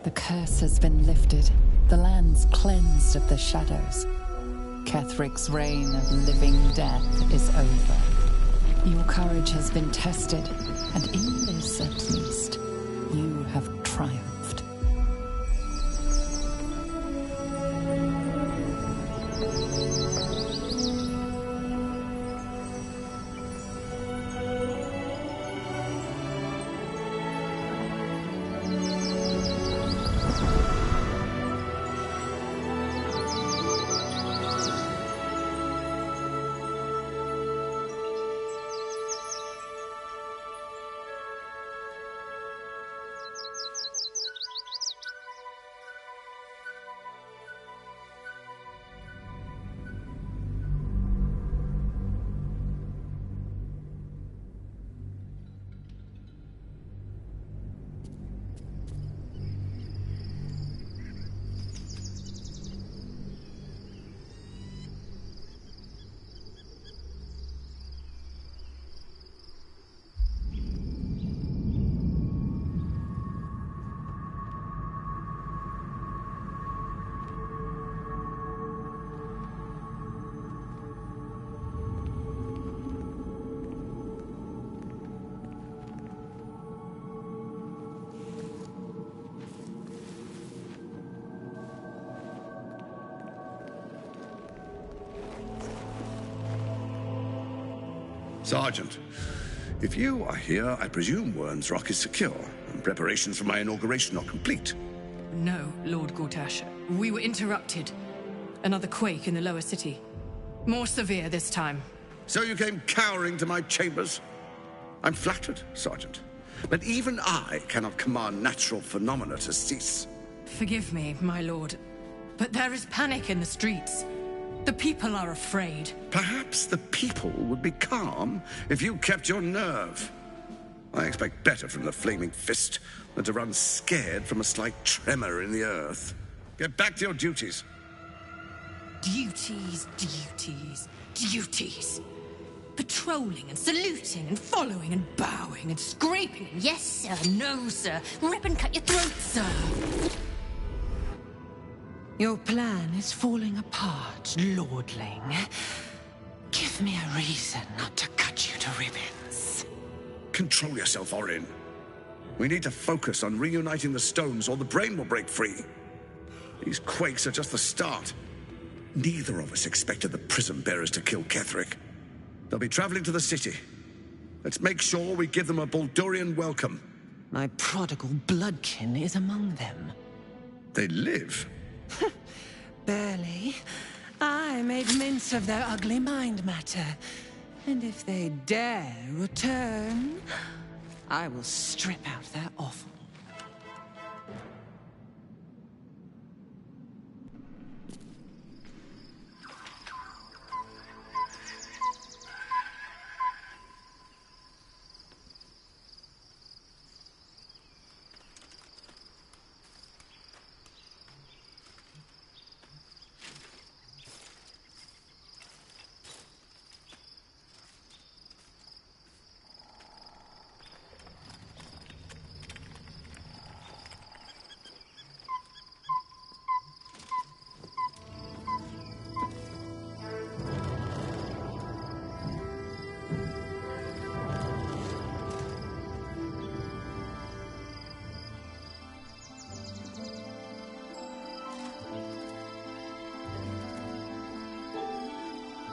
The curse has been lifted. The land's cleansed of the shadows. Kethric's reign of living death is over. Your courage has been tested, and in this at least, you have triumphed. Sergeant, if you are here, I presume Wern's Rock is secure, and preparations for my inauguration are complete. No, Lord Gortash. We were interrupted. Another quake in the lower city. More severe this time. So you came cowering to my chambers? I'm flattered, Sergeant. But even I cannot command natural phenomena to cease. Forgive me, my lord, but there is panic in the streets. The people are afraid. Perhaps the people would be calm if you kept your nerve. I expect better from the flaming fist than to run scared from a slight tremor in the earth. Get back to your duties. Duties, duties, duties. Patrolling and saluting and following and bowing and scraping. Yes, sir. No, sir. Rip and cut your throat, sir. Your plan is falling apart, lordling. Give me a reason not to cut you to ribbons. Control yourself, Orin. We need to focus on reuniting the stones or the brain will break free. These quakes are just the start. Neither of us expected the prison bearers to kill Ketheric. They'll be traveling to the city. Let's make sure we give them a Baldurian welcome. My prodigal bloodkin is among them. They live? Barely. I made mince of their ugly mind matter. And if they dare return, I will strip out their offal.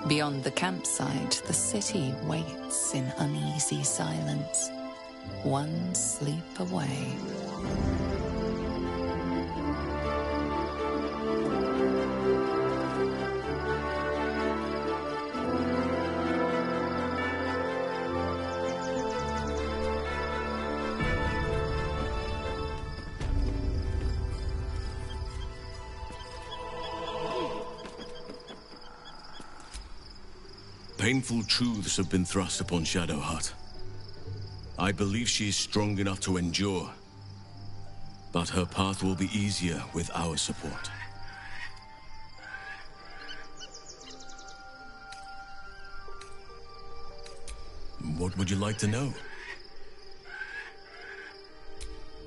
Beyond the campsite, the city waits in uneasy silence, one sleep away. Painful truths have been thrust upon Shadowheart. I believe she is strong enough to endure, but her path will be easier with our support. What would you like to know?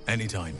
Anytime.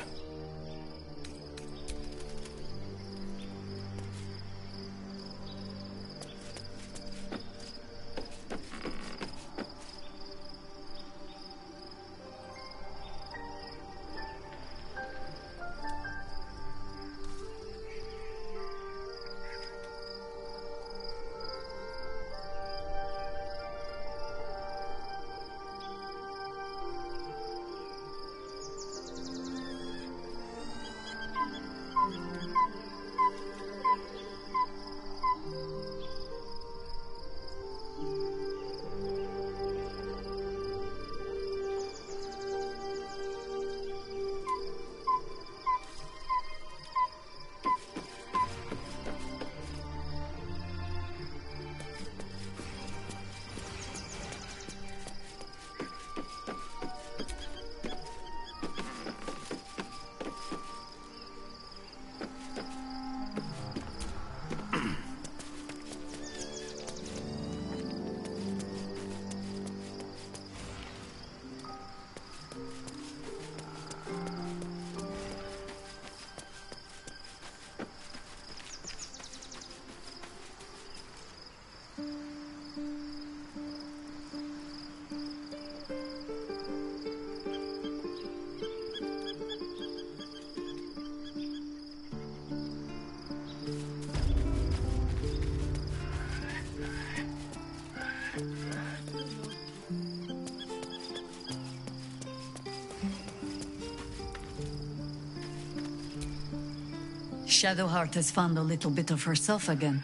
Shadowheart has found a little bit of herself again.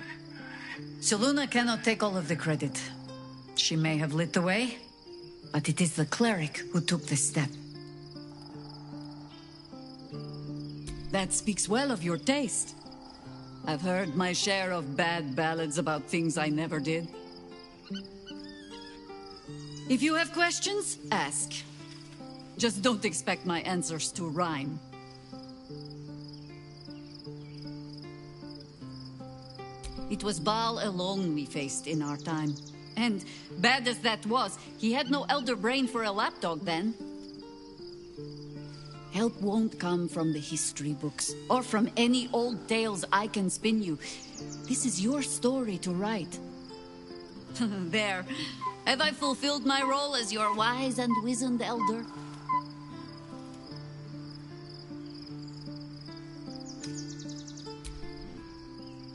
Selûne cannot take all of the credit. She may have lit the way, but it is the cleric who took this step. That speaks well of your taste. I've heard my share of bad ballads about things I never did. If you have questions, ask. Just don't expect my answers to rhyme. It was Baal alone we faced in our time. And, bad as that was, he had no elder brain for a lapdog then. Help won't come from the history books, or from any old tales I can spin you. This is your story to write. There. Have I fulfilled my role as your wise and wizened elder?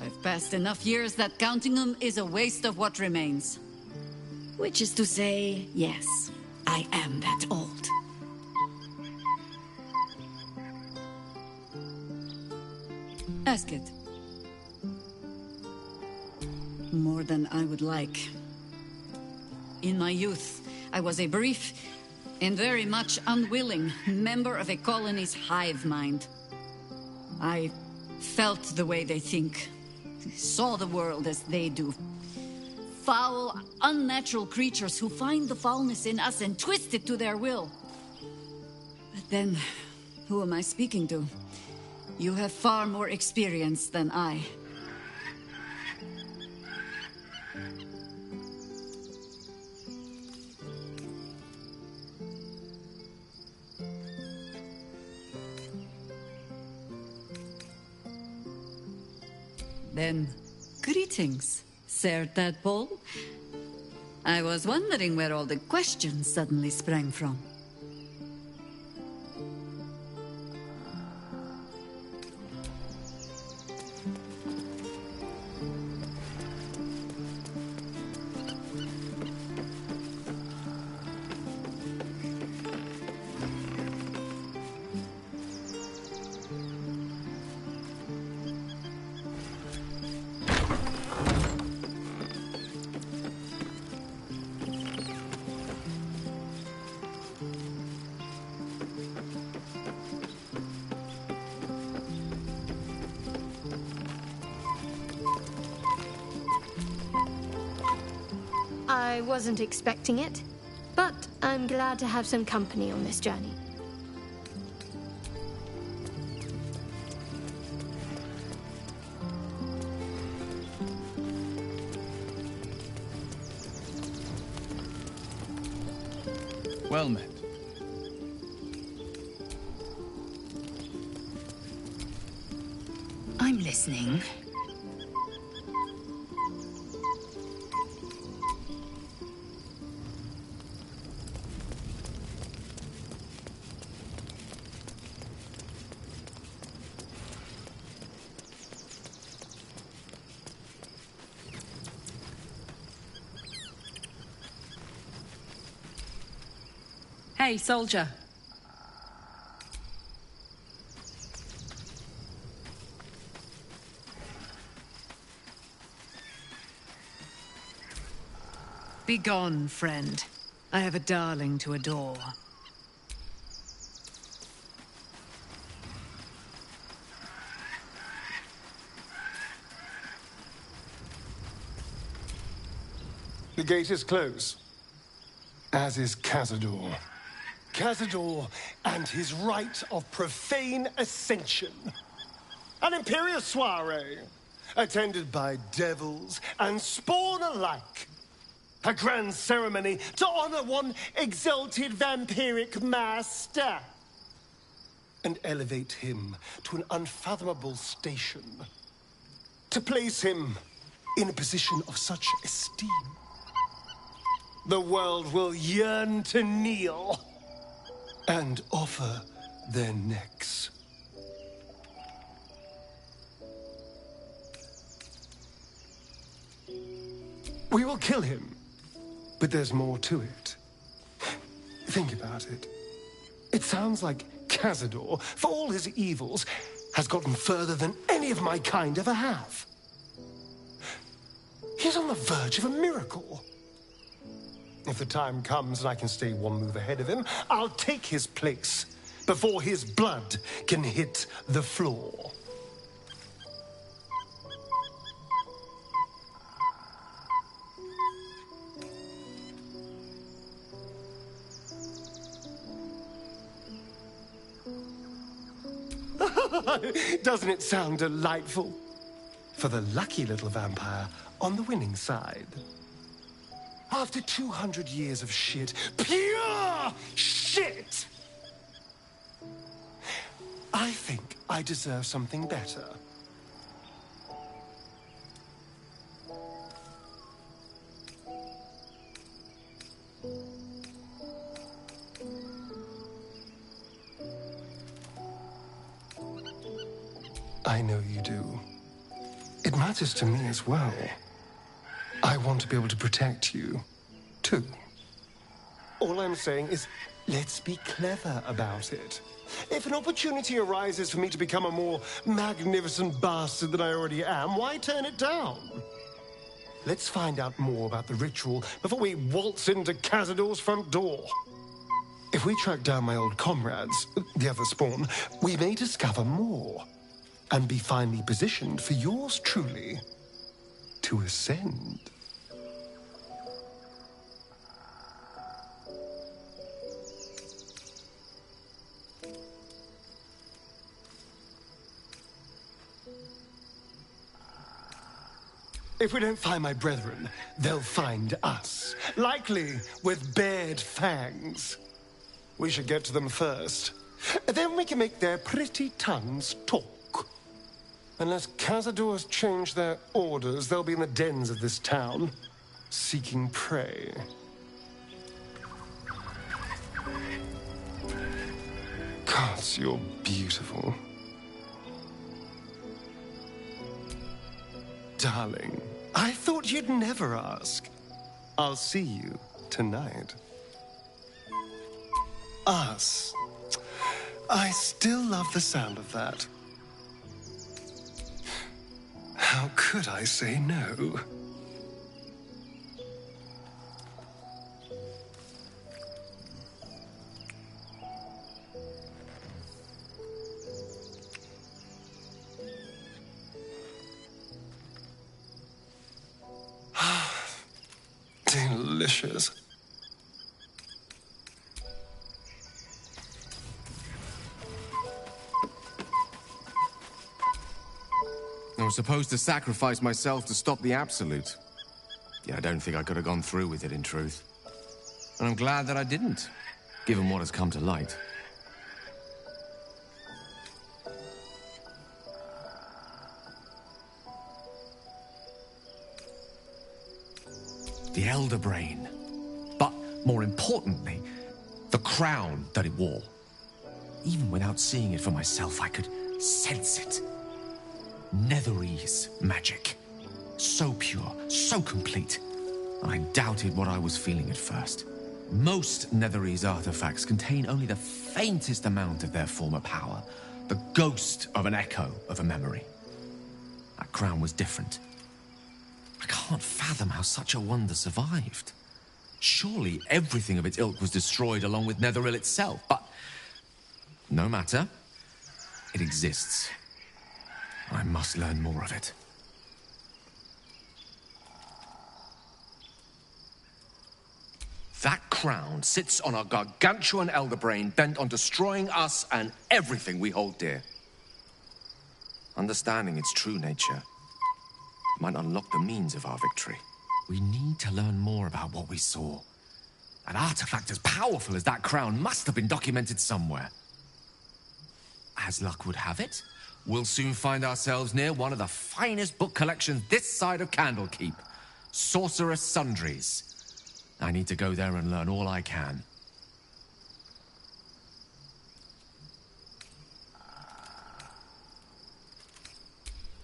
I've passed enough years that counting them is a waste of what remains. Which is to say, yes, I am that old. Ask it. More than I would like. In my youth, I was a brief and very much unwilling member of a colony's hive mind. I felt the way they think, saw the world as they do. Foul, unnatural creatures who find the foulness in us and twist it to their will. But then, who am I speaking to? You have far more experience than I. Then, greetings, Sir Tadpole. I was wondering where all the questions suddenly sprang from. I wasn't expecting it, but I'm glad to have some company on this journey. Well met. I'm listening. Hey, soldier. Begone, friend. I have a darling to adore. The gate is closed, as is Cazador. Cazador and his rite of profane ascension. An imperial soiree, attended by devils and spawn alike. A grand ceremony to honor one exalted vampiric master. And elevate him to an unfathomable station. To place him in a position of such esteem. The world will yearn to kneel and offer their necks. We will kill him, but there's more to it. Think about it. It sounds like Cazador, for all his evils, has gotten further than any of my kind ever have. He's on the verge of a miracle. If the time comes and I can stay one move ahead of him, I'll take his place before his blood can hit the floor. Doesn't it sound delightful? For the lucky little vampire on the winning side. After 200 years of shit, pure shit, I think I deserve something better. I know you do. It matters to me as well. I want to be able to protect you, too. All I'm saying is, let's be clever about it. If an opportunity arises for me to become a more magnificent bastard than I already am, why turn it down? Let's find out more about the ritual before we waltz into Cazador's front door. If we track down my old comrades, the other spawn, we may discover more. And be finely positioned for yours truly to ascend. If we don't find my brethren, they'll find us, likely with bared fangs. We should get to them first. Then we can make their pretty tongues talk. Unless Cazadors change their orders, they'll be in the dens of this town, seeking prey. Gods, you're beautiful. Darling, I thought you'd never ask. I'll see you tonight. Us. I still love the sound of that. How could I say no? Delicious. I was supposed to sacrifice myself to stop the Absolute. Yeah, I don't think I could have gone through with it, in truth. And I'm glad that I didn't, given what has come to light. The Elder Brain. But, more importantly, the crown that it wore. Even without seeing it for myself, I could sense it. Netherese magic. So pure, so complete. I doubted what I was feeling at first. Most Netherese artifacts contain only the faintest amount of their former power. The ghost of an echo of a memory. That crown was different. I can't fathom how such a wonder survived. Surely everything of its ilk was destroyed along with Netheril itself, but no matter. It exists. I must learn more of it. That crown sits on a gargantuan elder brain bent on destroying us and everything we hold dear. Understanding its true nature might unlock the means of our victory. We need to learn more about what we saw. An artifact as powerful as that crown must have been documented somewhere. As luck would have it, we'll soon find ourselves near one of the finest book collections this side of Candlekeep. Sorcerous Sundries. I need to go there and learn all I can.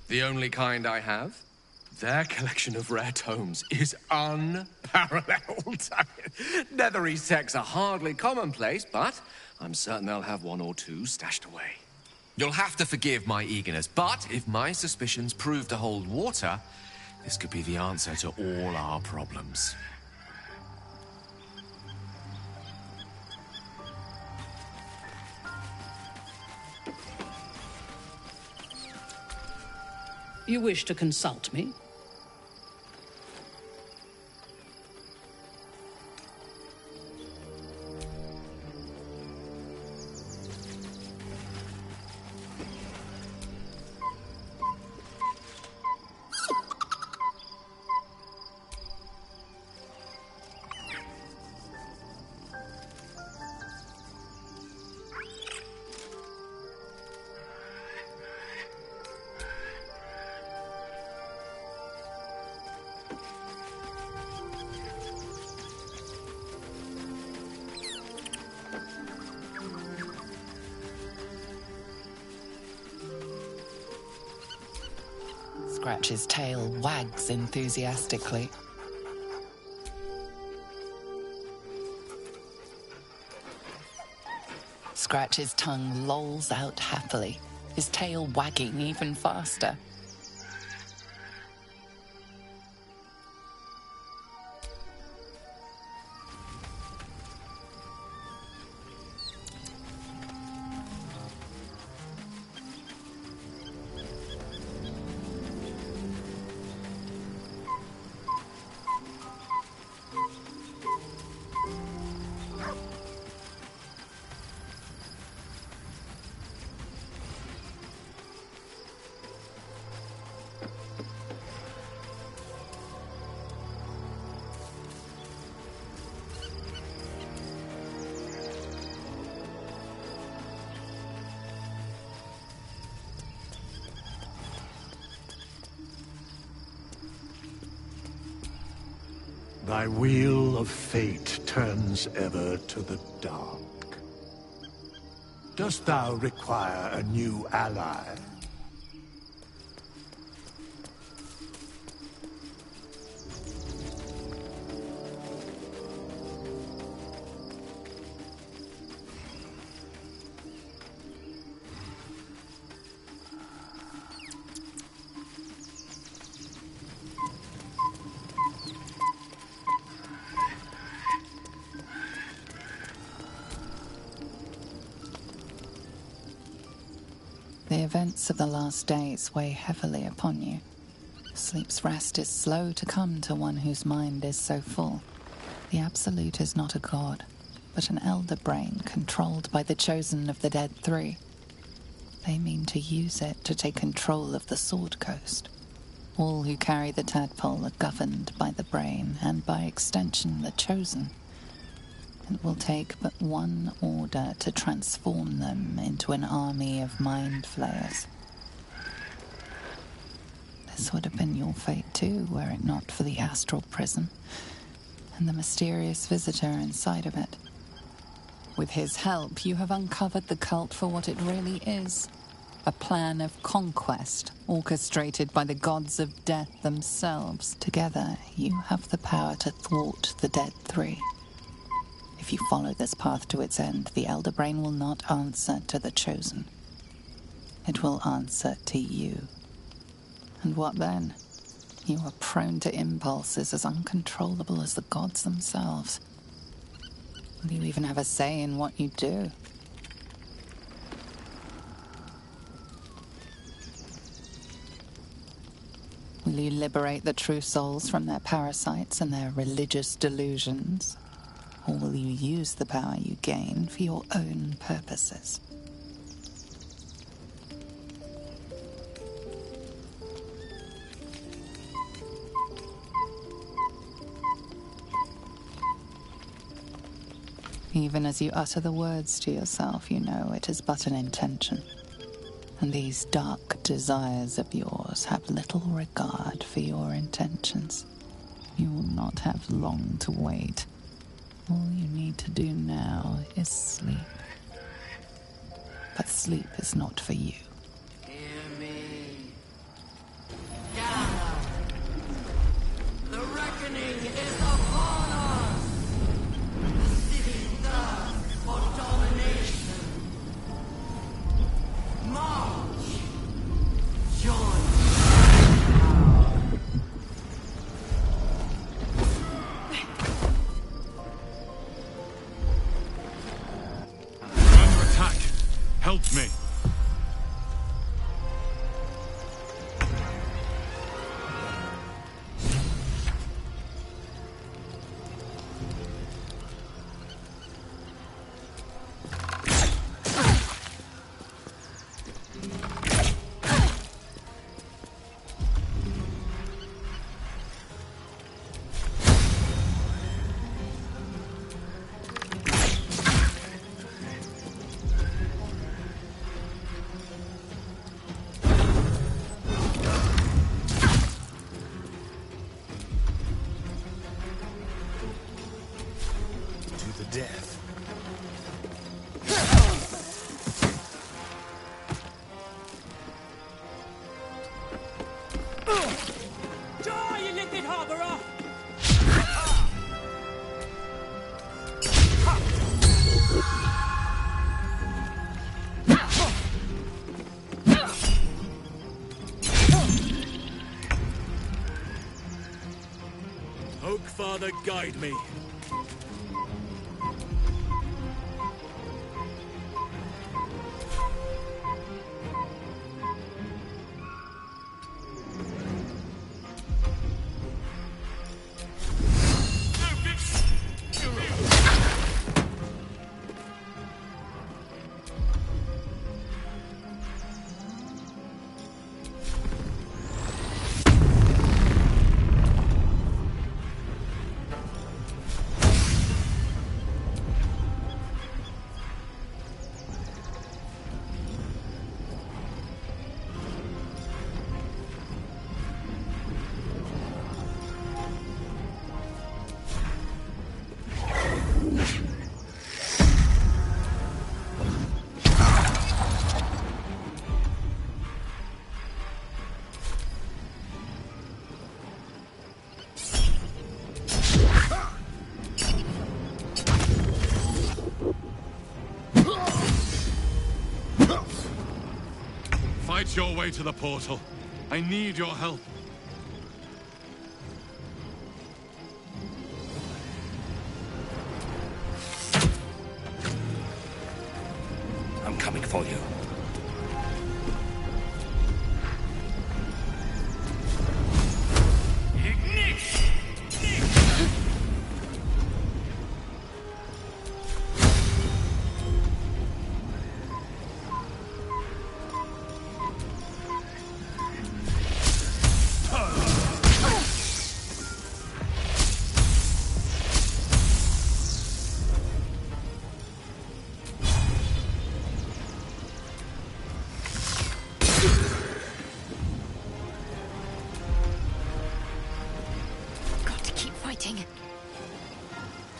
The only kind I have? Their collection of rare tomes is unparalleled. Netherese texts are hardly commonplace, but I'm certain they'll have one or two stashed away. You'll have to forgive my eagerness, but if my suspicions prove to hold water, this could be the answer to all our problems. You wish to consult me? Scratch's tail wags enthusiastically. Scratch's tongue lolls out happily, his tail wagging even faster. Thy wheel of fate turns ever to the dark. Dost thou require a new ally? The events of the last days weigh heavily upon you. Sleep's rest is slow to come to one whose mind is so full. The Absolute is not a god, but an elder brain controlled by the chosen of the Dead Three. They mean to use it to take control of the Sword Coast. All who carry the tadpole are governed by the brain, and by extension the chosen. It will take but one order to transform them into an army of mind flayers. This would have been your fate too, were it not for the astral prison and the mysterious visitor inside of it. With his help, you have uncovered the cult for what it really is. A plan of conquest, orchestrated by the gods of death themselves. Together, you have the power to thwart the Dead Three. If you follow this path to its end, the Elder Brain will not answer to the Chosen. It will answer to you. And what then? You are prone to impulses as uncontrollable as the gods themselves. Will you even have a say in what you do? Will you liberate the true souls from their parasites and their religious delusions? Or will you use the power you gain for your own purposes? Even as you utter the words to yourself, you know it is but an intention. And these dark desires of yours have little regard for your intentions. You will not have long to wait. All you need to do now is sleep. But sleep is not for you. Hear me. Gather. The reckoning is upon us. The city thirsts for domination. March death. Die, you little harborer! Oak Father, guide me. Fight your way to the portal. I need your help. I'm coming for you.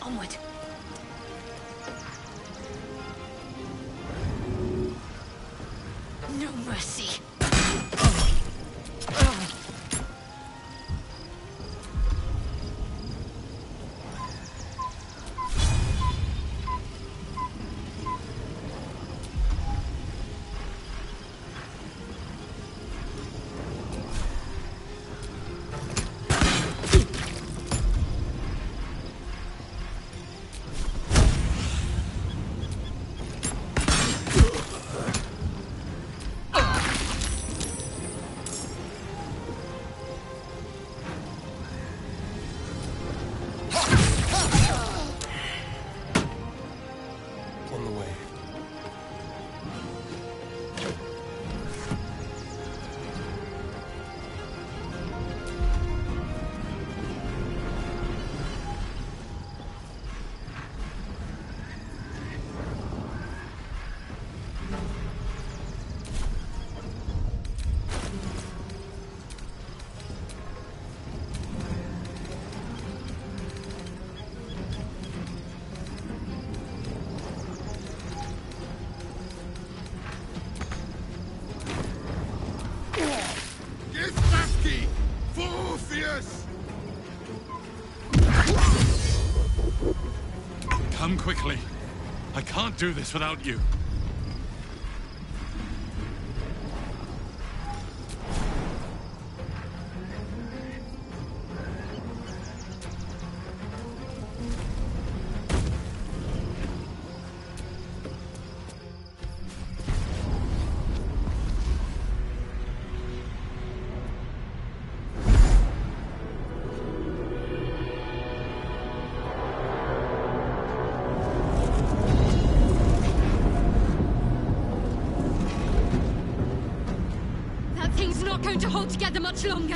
Onward. No mercy. Come quickly. I can't do this without you. Not going to hold together much longer.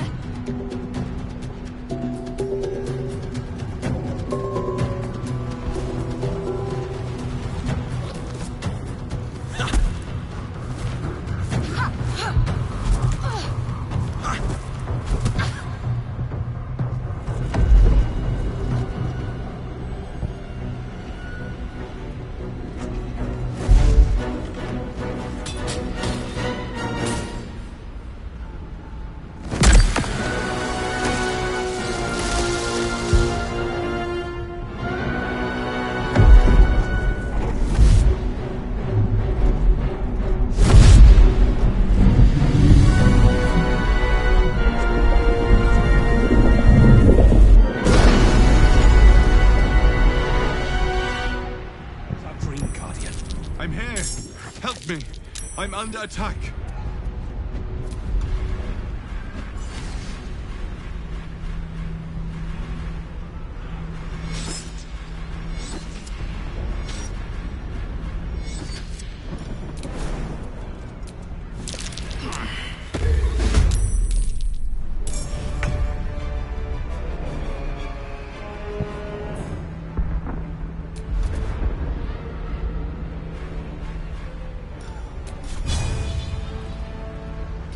I'm under attack.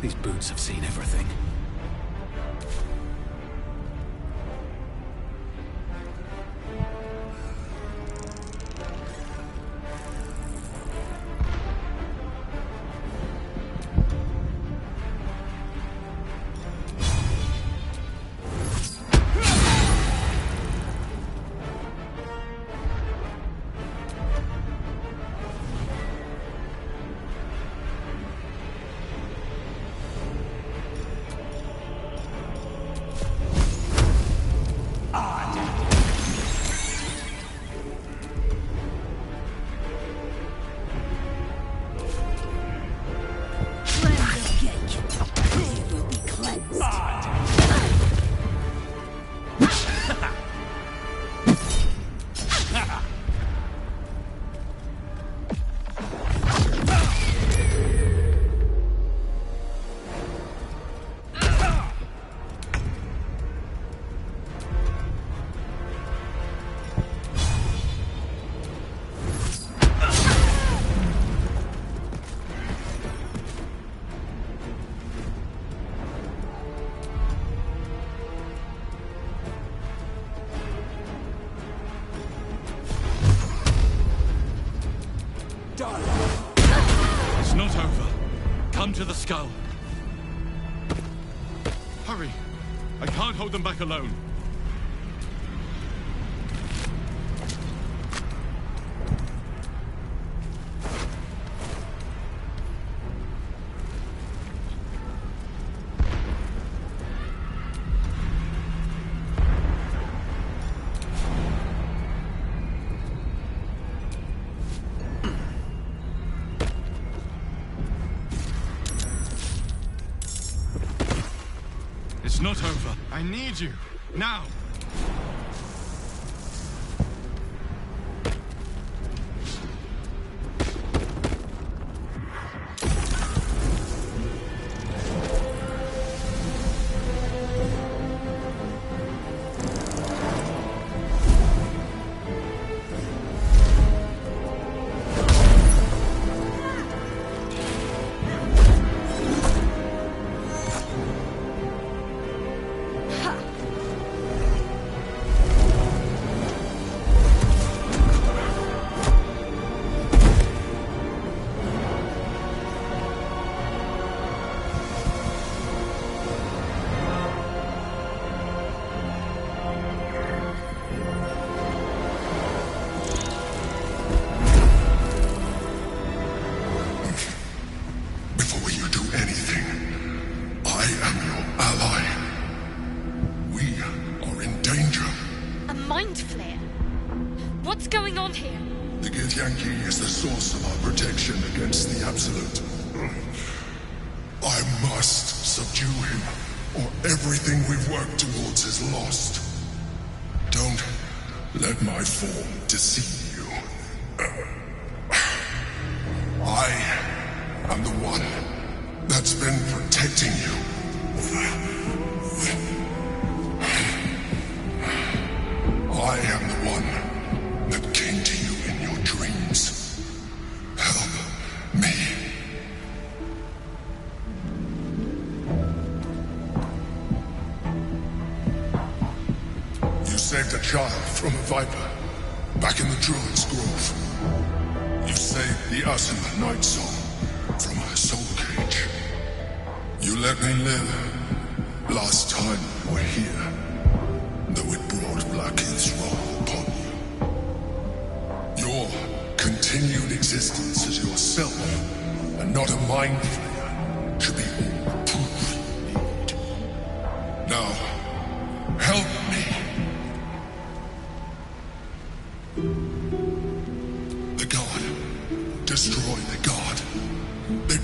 These boots have seen everything. It's not over. Come to the skull. Hurry. I can't hold them back alone. It's not over. I need you. Now! Source of our protection against the Absolute. I must subdue him, or everything we've worked towards is lost. Don't let my form deceive you. I am the one that's been protecting you. I am the one that came to you in your dreams. Me. You saved a child from a viper back in the Druid's Grove. You saved the Asuna Night Soul from her soul cage. You let me live last time you were here, though it brought Blackheath's wrath upon you. Your continued existence as yourself, and not a mind flayer, should be all proof you need. Now, help me. The God. Destroy the God. They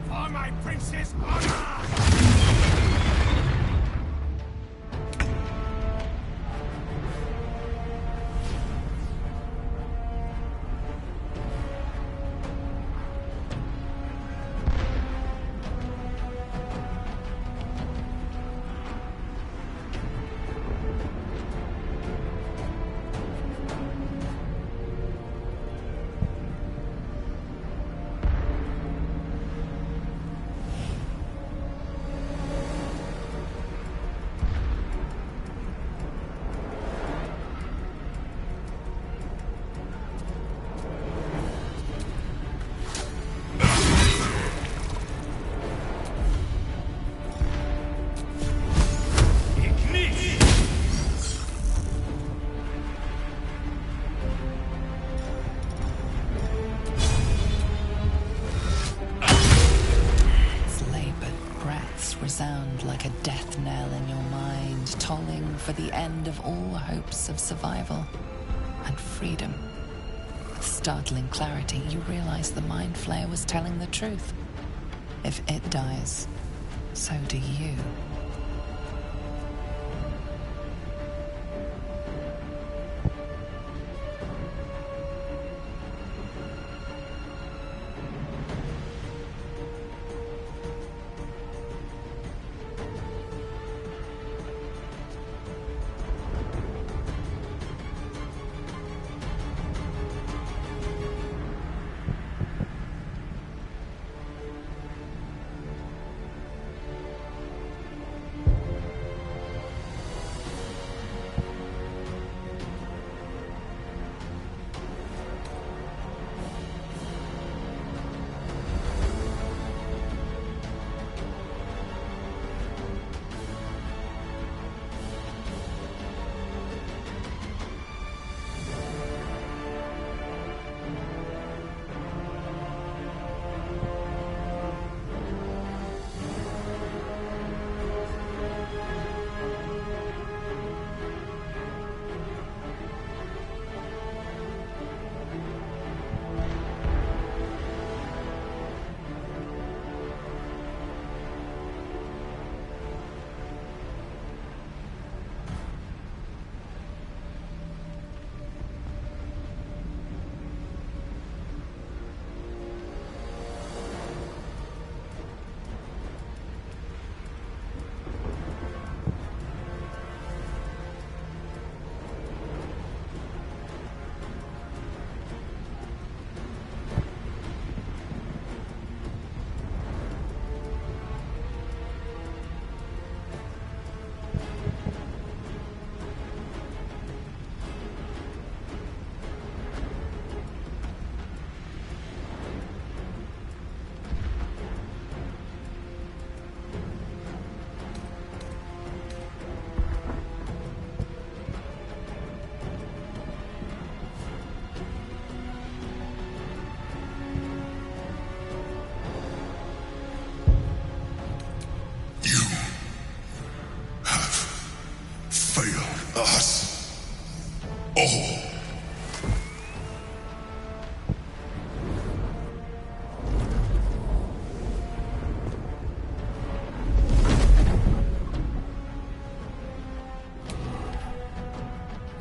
For my prince's honor! Sound like a death knell in your mind, tolling for the end of all hopes of survival and freedom. With startling clarity, you realize the Mind Flayer was telling the truth. If it dies, so do you.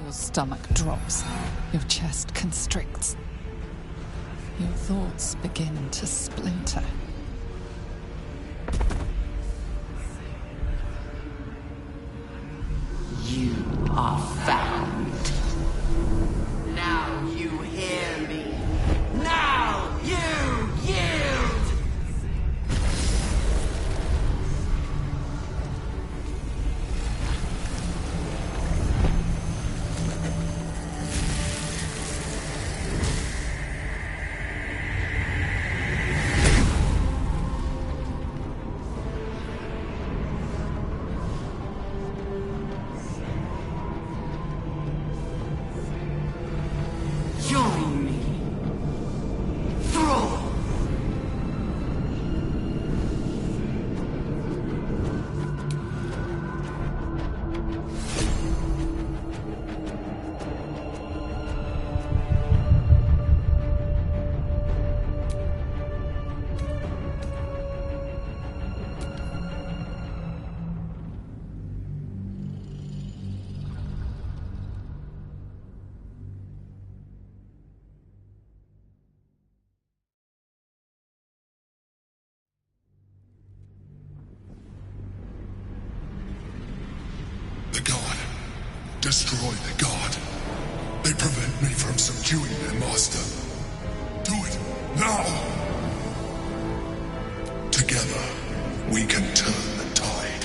Your stomach drops. Your chest constricts. Your thoughts begin to splinter. You are found. Now you hear me. Now you yield! Destroy the god. They prevent me from subduing their master. Do it now! Together, we can turn the tide.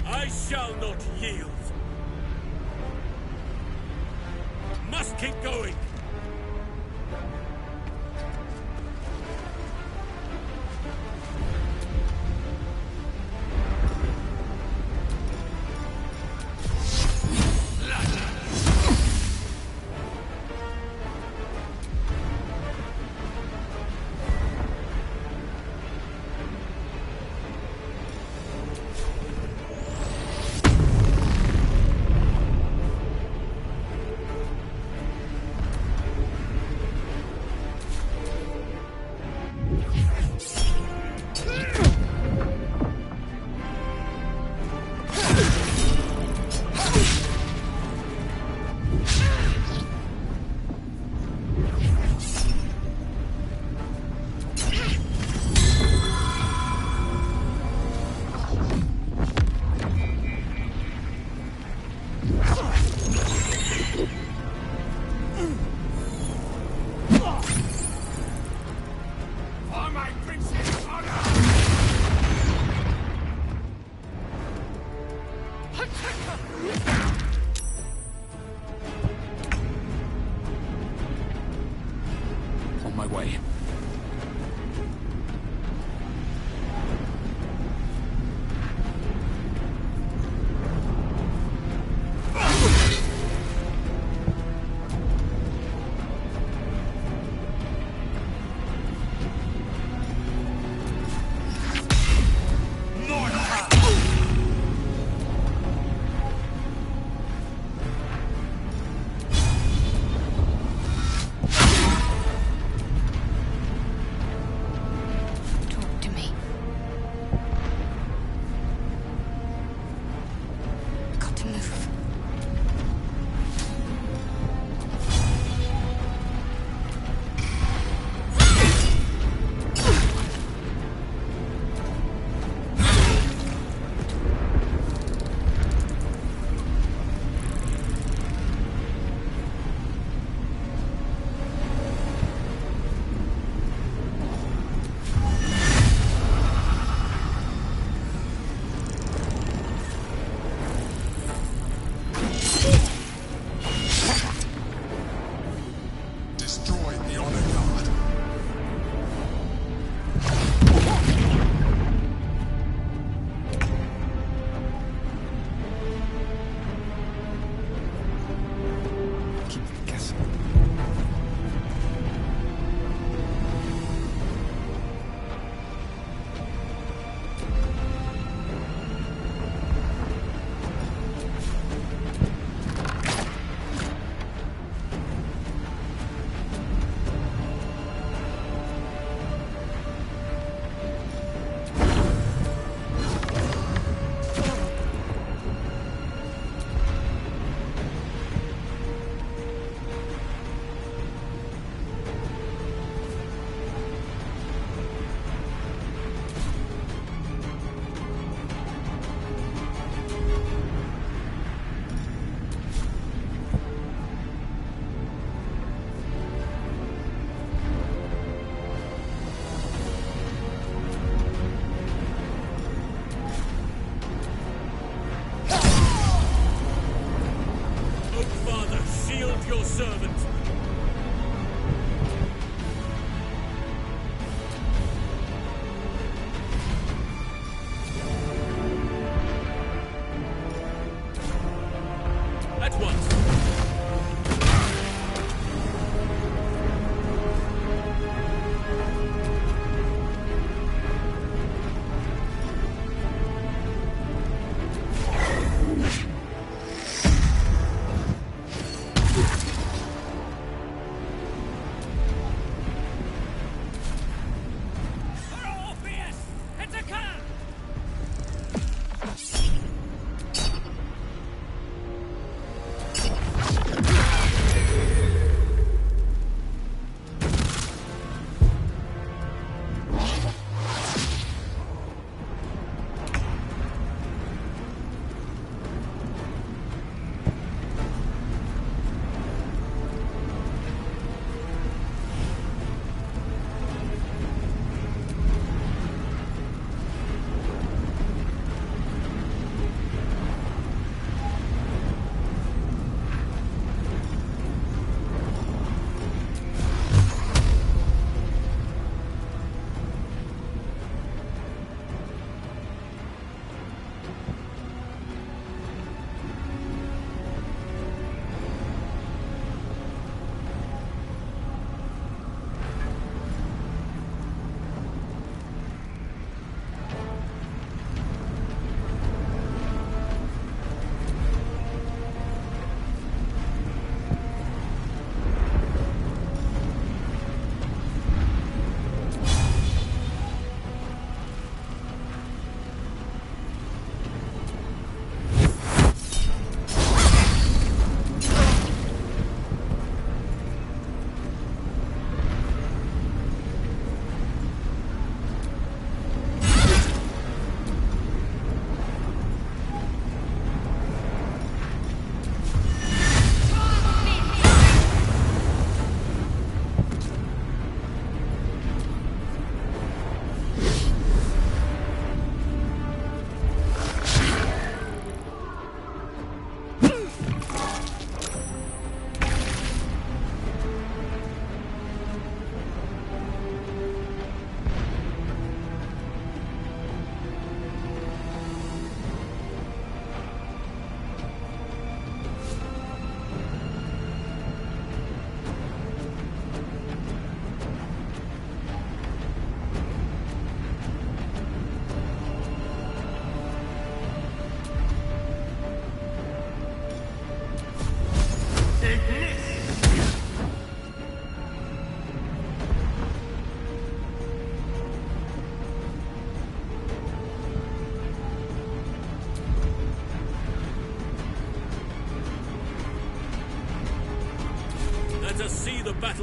I shall not yield. Must keep going.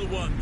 Evil One.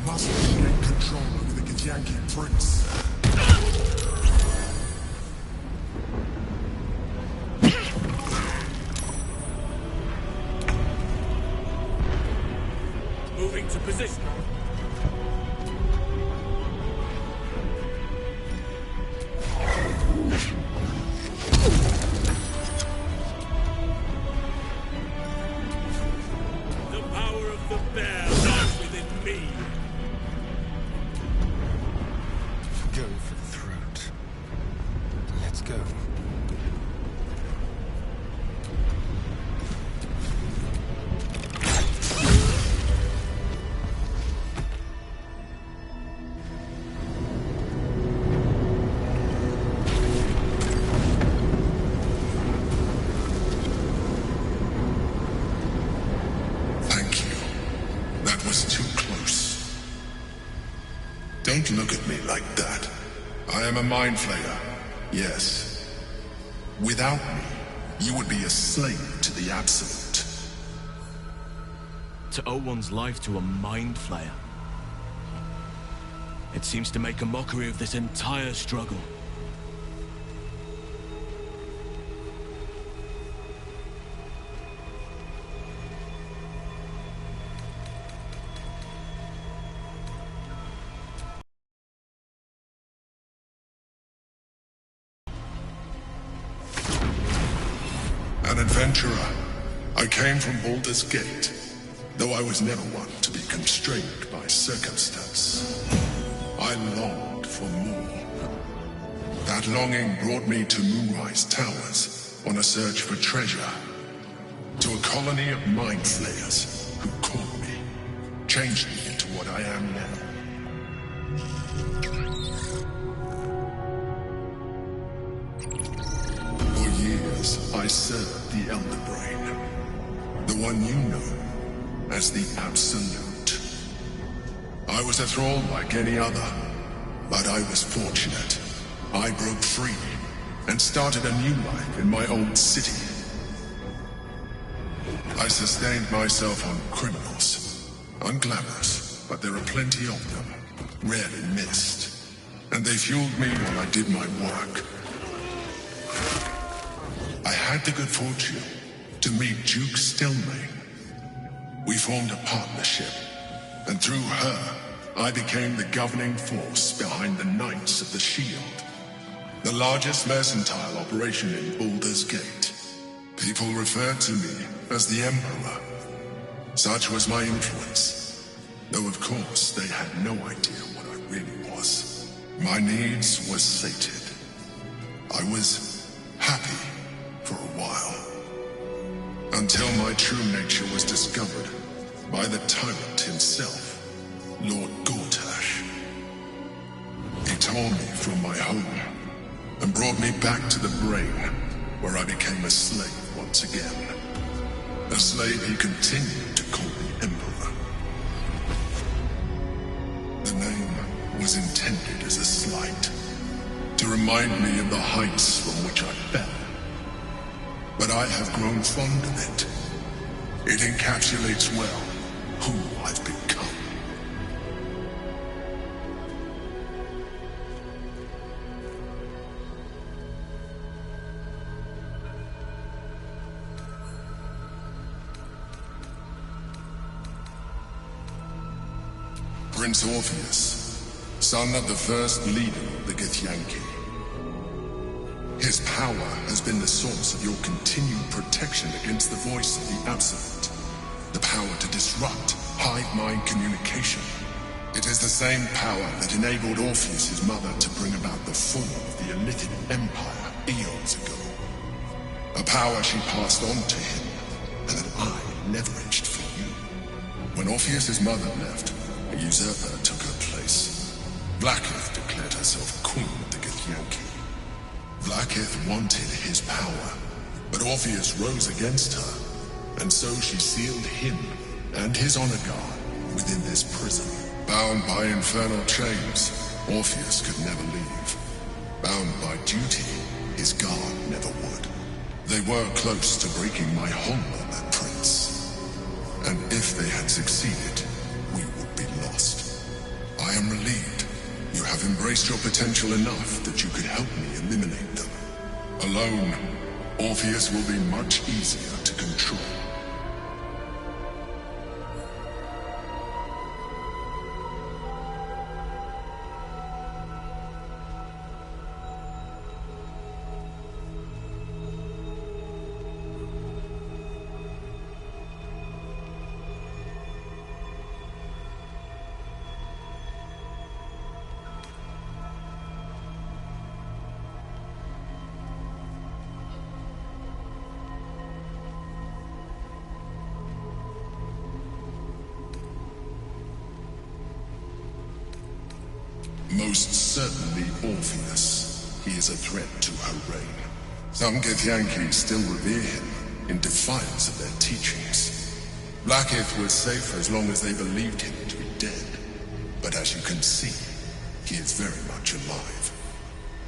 Must regain control over the Githyanki prince. Moving to position. The power of the bear lies within me. Go for the throat. Let's go. Thank you. That was too close. Don't look at me like that. I am a mind flayer, yes. Without me, you would be a slave to the Absolute. To owe one's life to a mind flayer. It seems to make a mockery of this entire struggle. An adventurer. I came from Baldur's Gate, though I was never one to be constrained by circumstance. I longed for more. That longing brought me to Moonrise Towers on a search for treasure. To a colony of mind flayers who caught me, changed me into what I am now. For years, I served the Elder Brain, the one you know as the Absolute. I was a thrall like any other, but I was fortunate. I broke free and started a new life in my old city. I sustained myself on criminals, unglamorous, but there are plenty of them, rarely missed, and they fueled me while I did my work. I had the good fortune to meet Duke Stelmane. We formed a partnership, and through her, I became the governing force behind the Knights of the Shield, the largest mercantile operation in Baldur's Gate. People referred to me as the Emperor. Such was my influence, though of course they had no idea what I really was. My needs were sated. I was happy for a while, until my true nature was discovered by the tyrant himself, Lord Gortash. He tore me from my home and brought me back to the brain, where I became a slave once again. A slave he continued to call the Emperor. The name was intended as a slight, to remind me of the heights from which I fell. But I have grown fond of it. It encapsulates well who I've become. Prince Orpheus, son of the first leader of the Githyanki. His power has been the source of your continued protection against the voice of the Absolute. The power to disrupt hive mind communication. It is the same power that enabled Orpheus's mother to bring about the fall of the Illithid Empire eons ago. A power she passed on to him, and that I leveraged for you. When Orpheus's mother left, a usurper took her place. Blackith declared herself queen of the Githyanki. Blackith wanted his power, but Orpheus rose against her, and so she sealed him and his honor guard within this prison. Bound by infernal chains, Orpheus could never leave. Bound by duty, his guard never would. They were close to breaking my hold on that prince. And if they had succeeded, we would be lost. I am relieved. You have embraced your potential enough that you could help me eliminate them. Alone, Orpheus will be much easier to control. Most certainly Orpheus. He is a threat to her reign. Some Githyanki still revere him, in defiance of their teachings. Blackith was safe as long as they believed him to be dead. But as you can see, he is very much alive.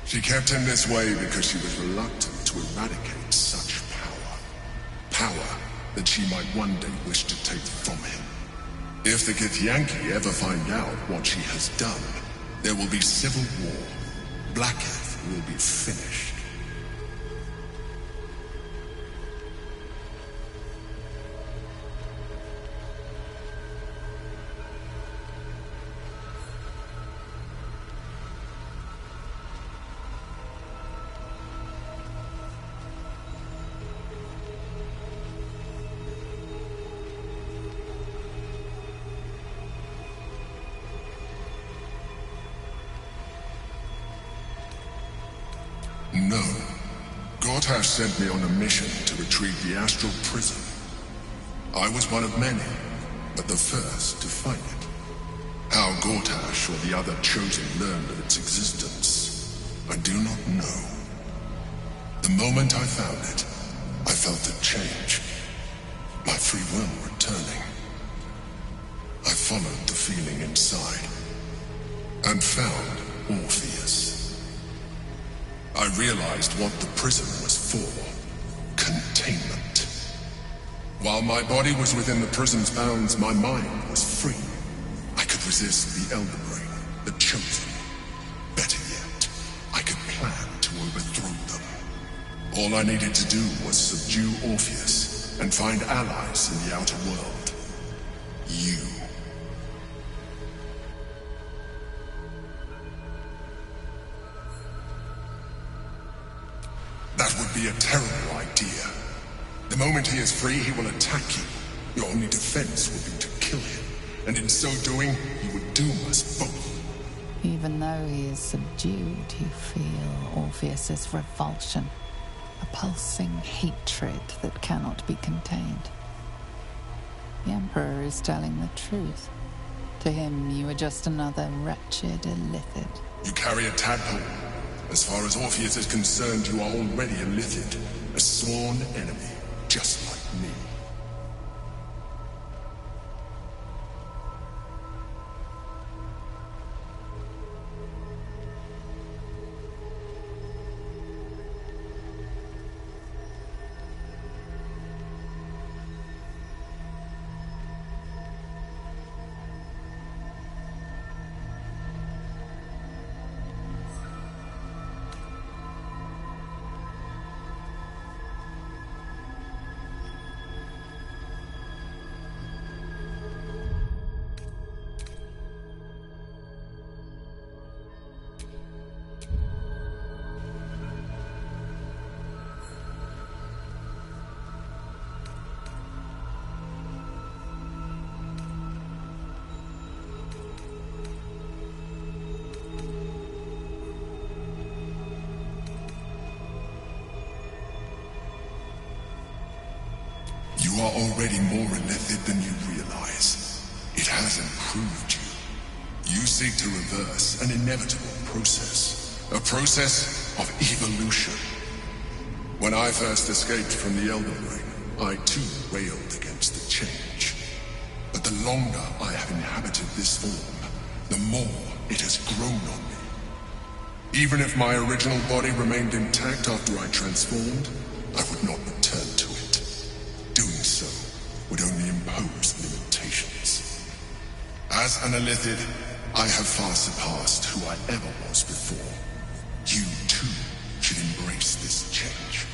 She kept him this way because she was reluctant to eradicate such power. Power that she might one day wish to take from him. If the Githyanki ever find out what she has done, there will be civil war. Blackith will be finished. No. Gortash sent me on a mission to retrieve the astral prison. I was one of many, but the first to find it. How Gortash or the other chosen learned of its existence, I do not know. The moment I found it, I felt a change. My free will returning. I followed the feeling inside, and found Orpheus. I realized what the prison was for. Containment. While my body was within the prison's bounds, my mind was free. I could resist the Elder Brain, the Chosen. Better yet, I could plan to overthrow them. All I needed to do was subdue Orpheus and find allies in the outer world. You. That would be a terrible idea. The moment he is free, he will attack you. Your only defense will be to kill him. And in so doing, he would doom us both. Even though he is subdued, you feel Orpheus's revulsion. A pulsing hatred that cannot be contained. The Emperor is telling the truth. To him, you are just another wretched illithid. You carry a tadpole. As far as Orpheus is concerned, you are already a Lithid, a sworn enemy, just like me. You are already more Lithid than you realize. It has improved you. You seek to reverse an inevitable process. A process of evolution. When I first escaped from the Elder Brain, I too railed against the change. But the longer I have inhabited this form, the more it has grown on me. Even if my original body remained intact after I transformed, I would not return to it. Doing so would only impose limitations. As an Illithid, I have far surpassed who I ever was before. You too should embrace this change.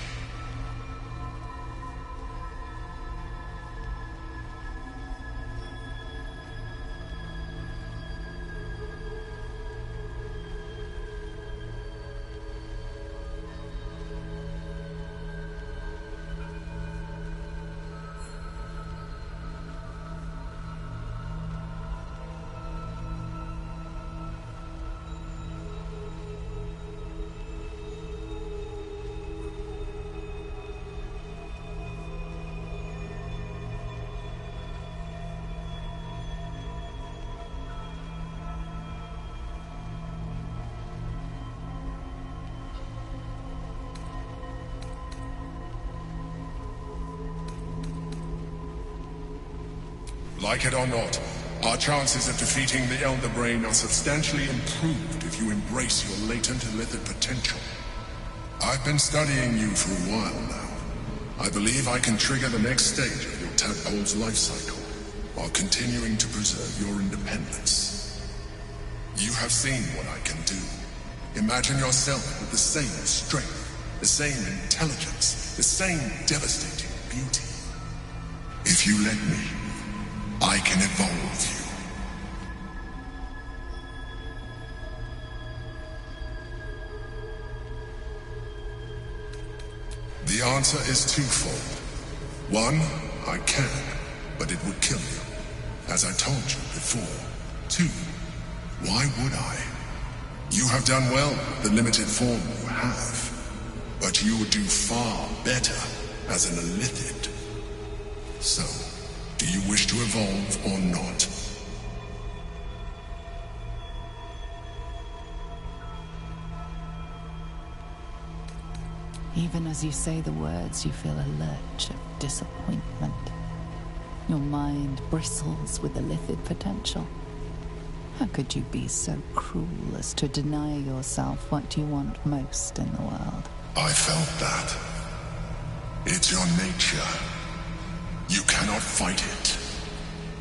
Like it or not, our chances of defeating the Elder Brain are substantially improved if you embrace your latent Illithid potential. I've been studying you for a while now. I believe I can trigger the next stage of your tadpole's life cycle, while continuing to preserve your independence. You have seen what I can do. Imagine yourself with the same strength, the same intelligence, the same devastating beauty. If you let me, I can evolve you. The answer is twofold. One, I can, but it would kill you, as I told you before. Two, why would I? You have done well with the limited form you have, but you would do far better as an Illithid. So, do you wish to evolve or not? Even as you say the words, you feel a lurch of disappointment. Your mind bristles with Illithid potential. How could you be so cruel as to deny yourself what you want most in the world? I felt that. It's your nature. You cannot fight it,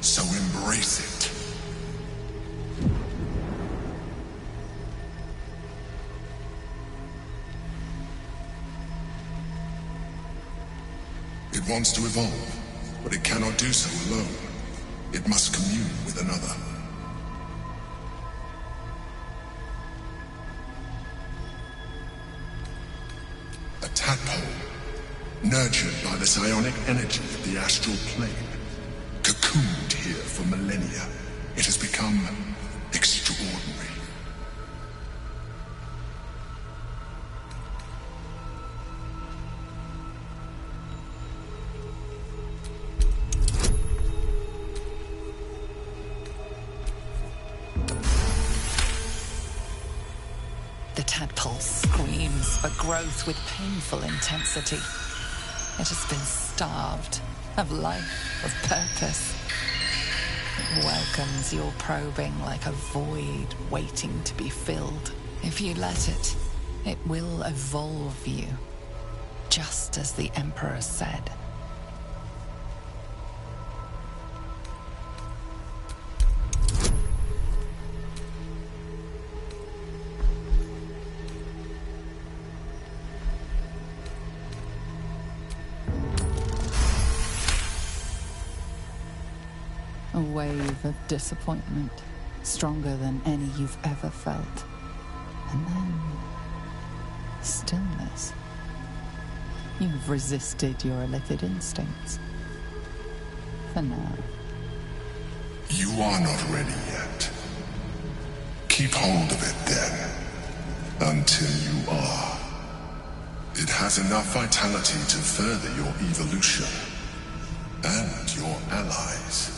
so embrace it. It wants to evolve, but it cannot do so alone. It must commune with another. A tadpole, nurtured by the psionic energy of the astral plane, cocooned here for millennia, it has become extraordinary. The tadpole screams for growth with painful intensity. It has been starved of life, of purpose. It welcomes your probing like a void waiting to be filled. If you let it, it will evolve you, just as the Emperor said. A wave of disappointment, stronger than any you've ever felt. And then stillness. You've resisted your illicit instincts. For now. You are not ready yet. Keep hold of it then. Until you are. It has enough vitality to further your evolution. And your allies.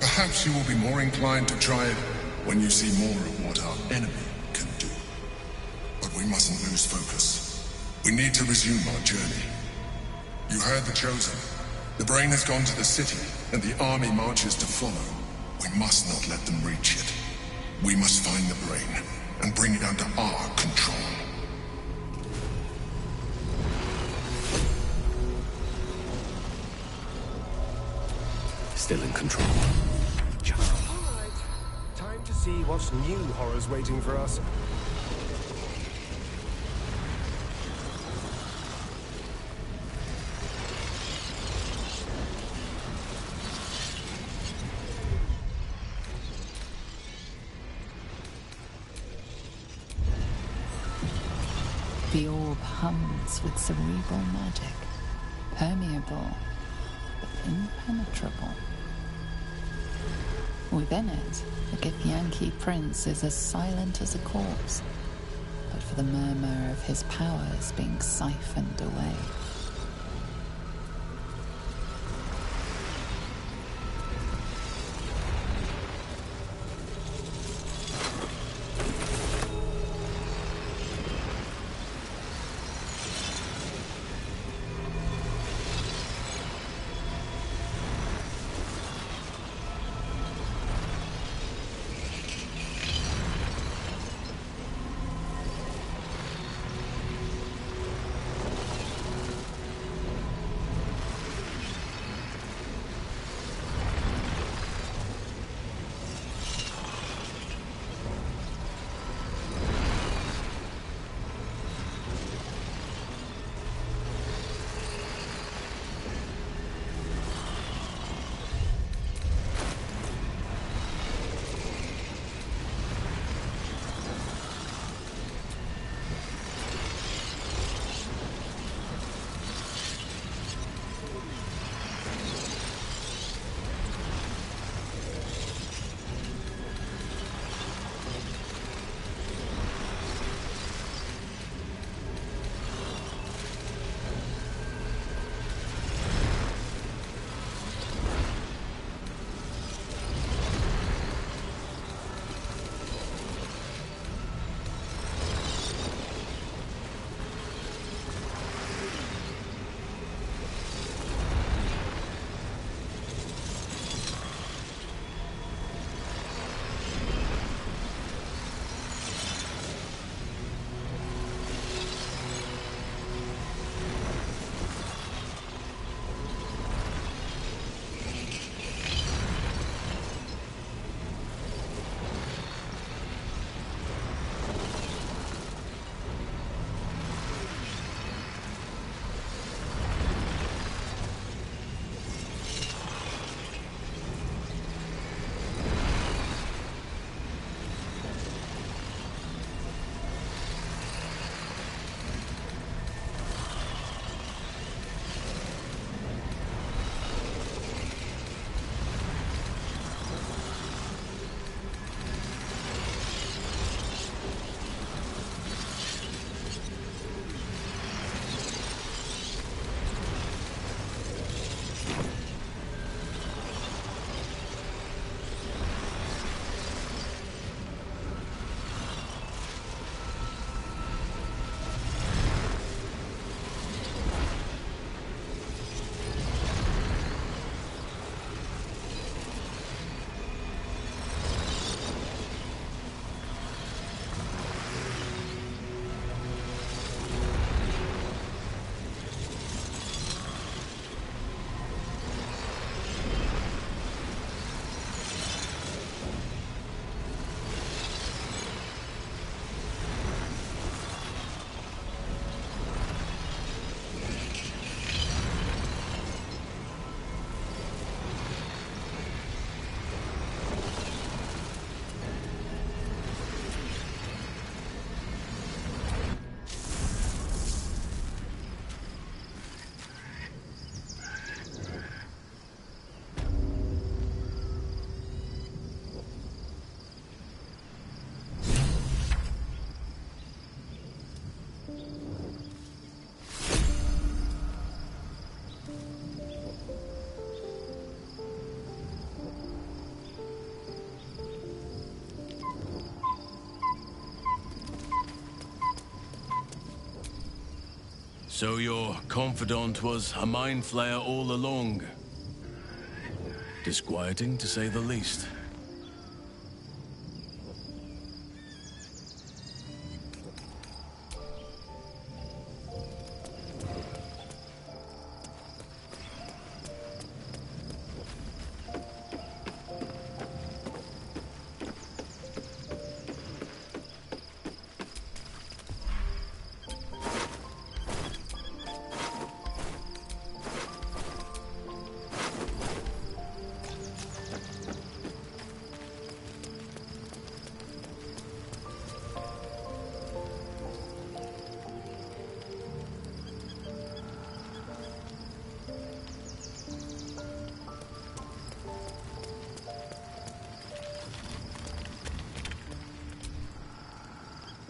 Perhaps you will be more inclined to try it when you see more of what our enemy can do. But we mustn't lose focus. We need to resume our journey. You heard the Chosen. The brain has gone to the city, and the army marches to follow. We must not let them reach it. We must find the brain, and bring it under our control. Still in control. Alright. Time to see what new horrors waiting for us. The orb hums with cerebral magic, permeable, but impenetrable. Within it, the Githyanki prince is as silent as a corpse, but for the murmur of his powers being siphoned away. So your confidant was a mind flayer all along. Disquieting, to say the least.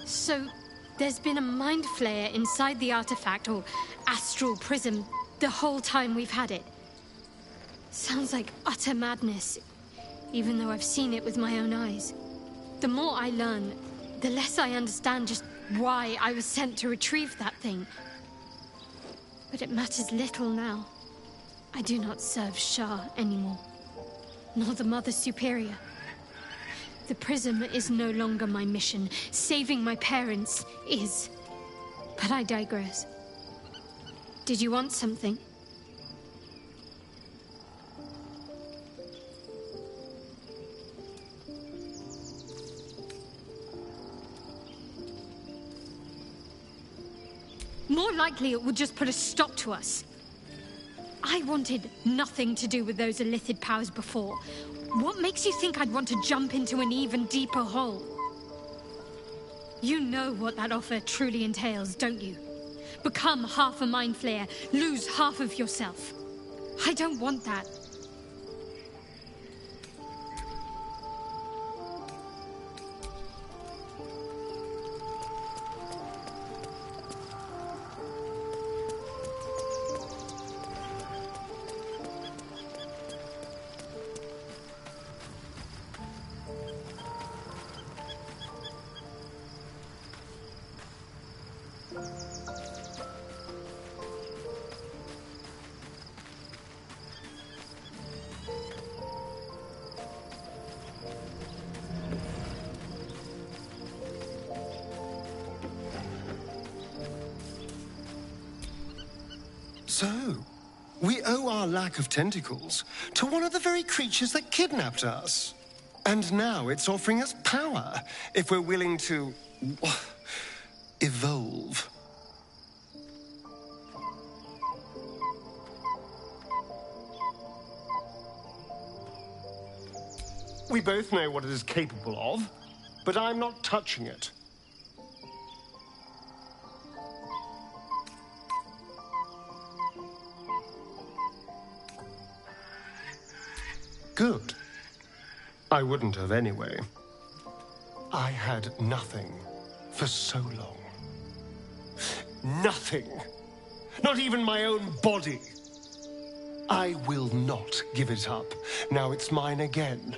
So, there's been a mind flayer inside the artifact, or astral prism, the whole time we've had it. Sounds like utter madness, even though I've seen it with my own eyes. The more I learn, the less I understand just why I was sent to retrieve that thing. But it matters little now. I do not serve Shah anymore, nor the Mother Superior. The prism is no longer my mission. Saving my parents is. But I digress. Did you want something? More likely it would just put a stop to us. I wanted nothing to do with those illithid powers before. What makes you think I'd want to jump into an even deeper hole? You know what that offer truly entails, don't you? Become half a mind flayer, lose half of yourself. I don't want that. So, we owe our lack of tentacles to one of the very creatures that kidnapped us. And now it's offering us power, if we're willing to evolve. We both know what it is capable of, but I'm not touching it. Good. I wouldn't have anyway. I had nothing for so long. Nothing. Not even my own body. I will not give it up. Now it's mine again.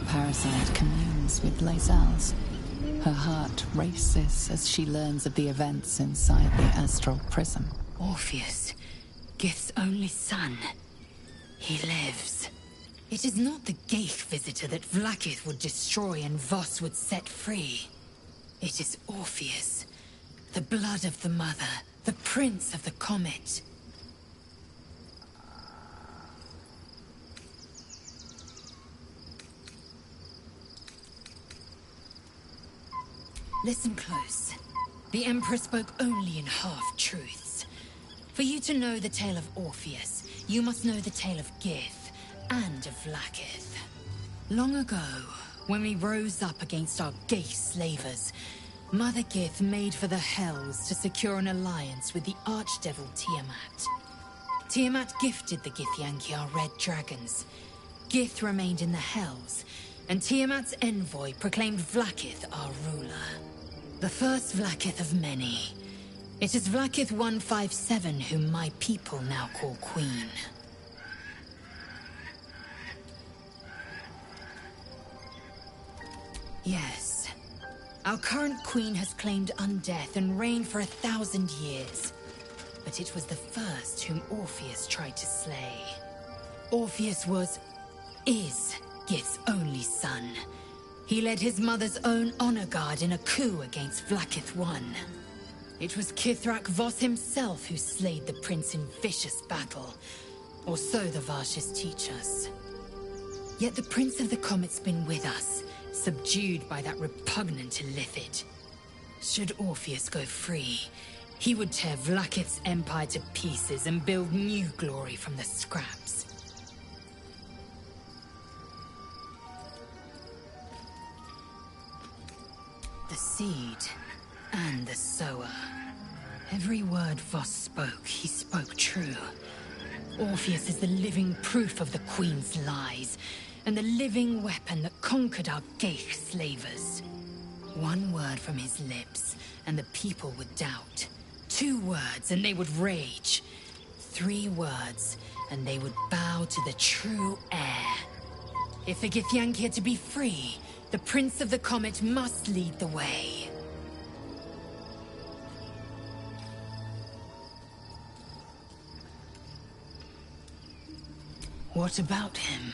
Parasite communes with Lae'zel's. Her heart races as she learns of the events inside the astral prism. Orpheus, Gith's only son. He lives. It is not the Geich visitor that Vlaakith would destroy and Voss would set free. It is Orpheus, the blood of the mother, the prince of the comet. Listen close. The Emperor spoke only in half-truths. For you to know the tale of Orpheus, you must know the tale of Gith and of Vlaakith. Long ago, when we rose up against our Geich slavers, Mother Gith made for the Hells to secure an alliance with the Archdevil Tiamat. Tiamat gifted the Githyanki our red dragons. Gith remained in the Hells, and Tiamat's envoy proclaimed Vlaakith our ruler. The first Vlaakith of many. It is Vlaakith 157 whom my people now call Queen. Yes. Our current queen has claimed undeath and reigned for 1,000 years. But it was the first whom Orpheus tried to slay. Orpheus is Gith's only son. He led his mother's own honor guard in a coup against Vlaakith I. It was Kithrak Voss himself who slayed the prince in vicious battle, or so the Varshas teach us. Yet the Prince of the Comet's been with us, subdued by that repugnant illithid. Should Orpheus go free, he would tear Vlaakith's empire to pieces and build new glory from the scraps. The seed and the sower. Every word Voss spoke, he spoke true. Orpheus is the living proof of the Queen's lies, and the living weapon that conquered our Geich slavers. One word from his lips, and the people would doubt. 2 words, and they would rage. 3 words, and they would bow to the true heir. If the Githyanki are to be free, the Prince of the Comet must lead the way. What about him?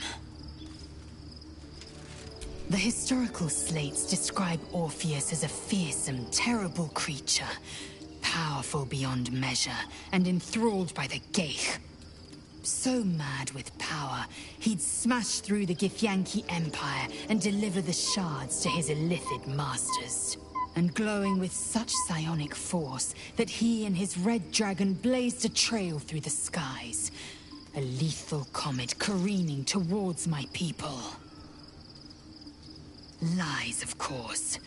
The historical slates describe Orpheus as a fearsome, terrible creature, powerful beyond measure, and enthralled by the Geich. So mad with power, he'd smash through the Githyanki Empire and deliver the shards to his illithid masters. And glowing with such psionic force that he and his red dragon blazed a trail through the skies. A lethal comet careening towards my people. Lies, of course.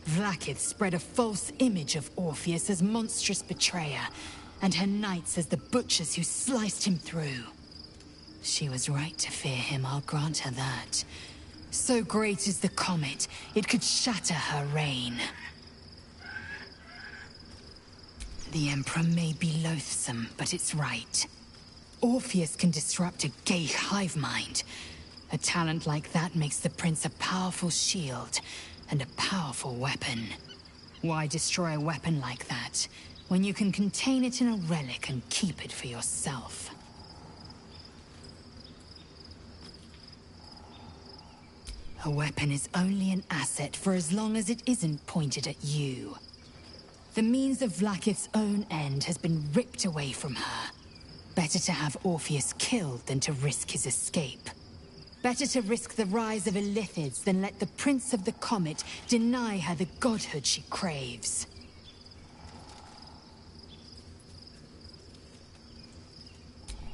Vlaakith spread a false image of Orpheus as monstrous betrayer, and her knights as the butchers who sliced him through. She was right to fear him, I'll grant her that. So great is the comet, it could shatter her reign. The Emperor may be loathsome, but it's right. Orpheus can disrupt a Geich hive mind. A talent like that makes the Prince a powerful shield and a powerful weapon. Why destroy a weapon like that, when you can contain it in a relic and keep it for yourself? A weapon is only an asset for as long as it isn't pointed at you. The means of Vlaakith's own end has been ripped away from her. Better to have Orpheus killed than to risk his escape. Better to risk the rise of illithids than let the Prince of the Comet deny her the godhood she craves.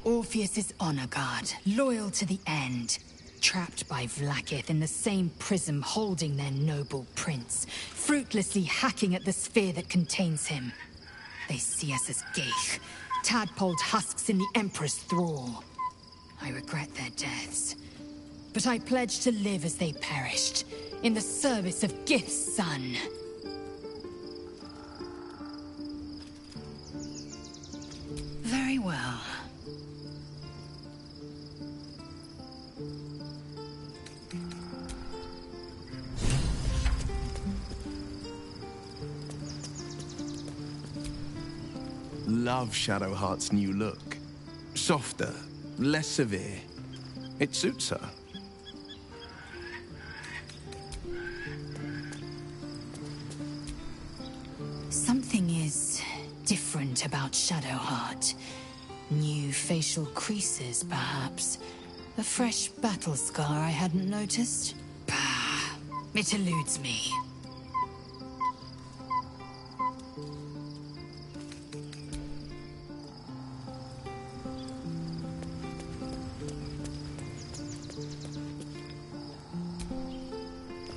Orpheus is honor guard, loyal to the end. Trapped by Vlaakith in the same prism holding their noble prince, fruitlessly hacking at the sphere that contains him. They see us as Geich, tadpoled husks in the Emperor's thrall. I regret their deaths, but I pledge to live as they perished, in the service of Gith's son. Very well. Love Shadowheart's new look. Softer, less severe. It suits her. Something is different about Shadowheart. New facial creases, perhaps. A fresh battle scar I hadn't noticed. Bah, it eludes me.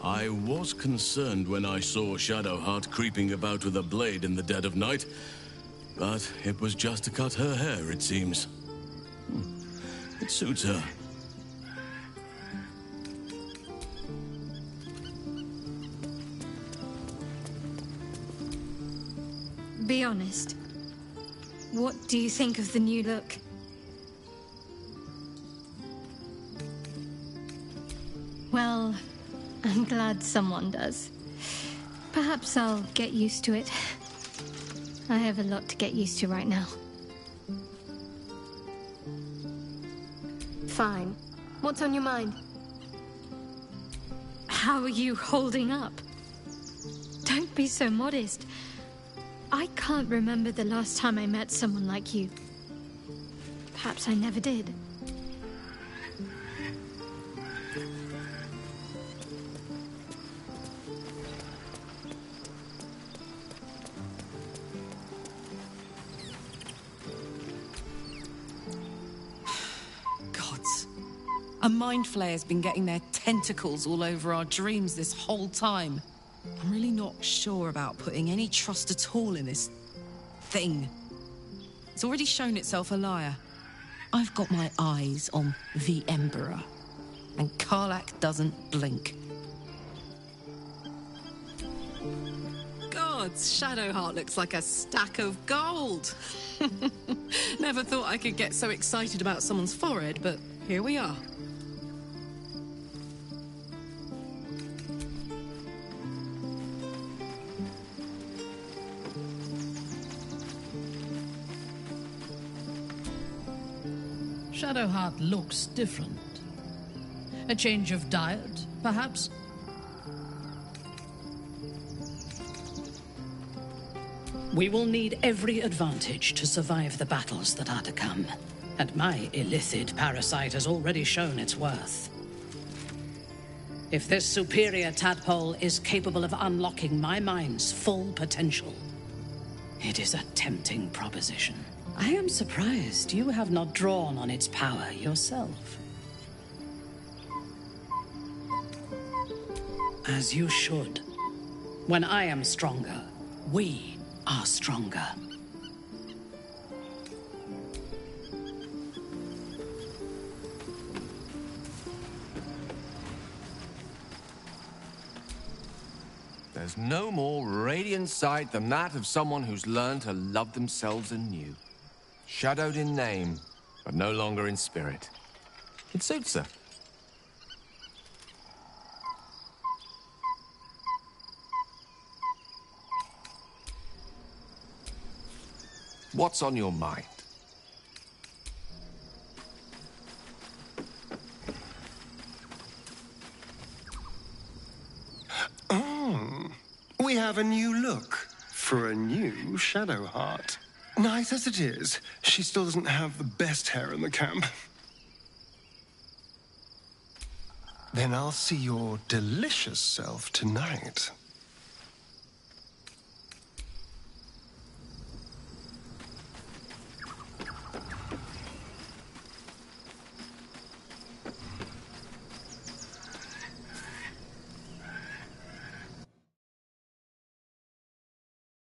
I was concerned when I saw Shadowheart creeping about with a blade in the dead of night, but it was just to cut her hair, it seems. It suits her. Be honest. What do you think of the new look? Well, I'm glad someone does. Perhaps I'll get used to it. I have a lot to get used to right now. Fine. What's on your mind? How are you holding up? Don't be so modest. I can't remember the last time I met someone like you. Perhaps I never did. Gods. A mind flayer's been getting their tentacles all over our dreams this whole time. I'm really not sure about putting any trust at all in this thing. It's already shown itself a liar. I've got my eyes on the Emperor, and Karlach doesn't blink. Gods, Shadowheart looks like a stack of gold. Never thought I could get so excited about someone's forehead, but here we are. Shadowheart looks different. A change of diet, perhaps? We will need every advantage to survive the battles that are to come. And my illithid parasite has already shown its worth. If this superior tadpole is capable of unlocking my mind's full potential, it is a tempting proposition. I am surprised you have not drawn on its power yourself. As you should. When I am stronger, we are stronger. There's no more radiant sight than that of someone who's learned to love themselves anew. Shadowed in name, but no longer in spirit. It suits her. What's on your mind? Oh, we have a new look for a new Shadowheart. Nice as it is, she still doesn't have the best hair in the camp. Then I'll see your delicious self tonight.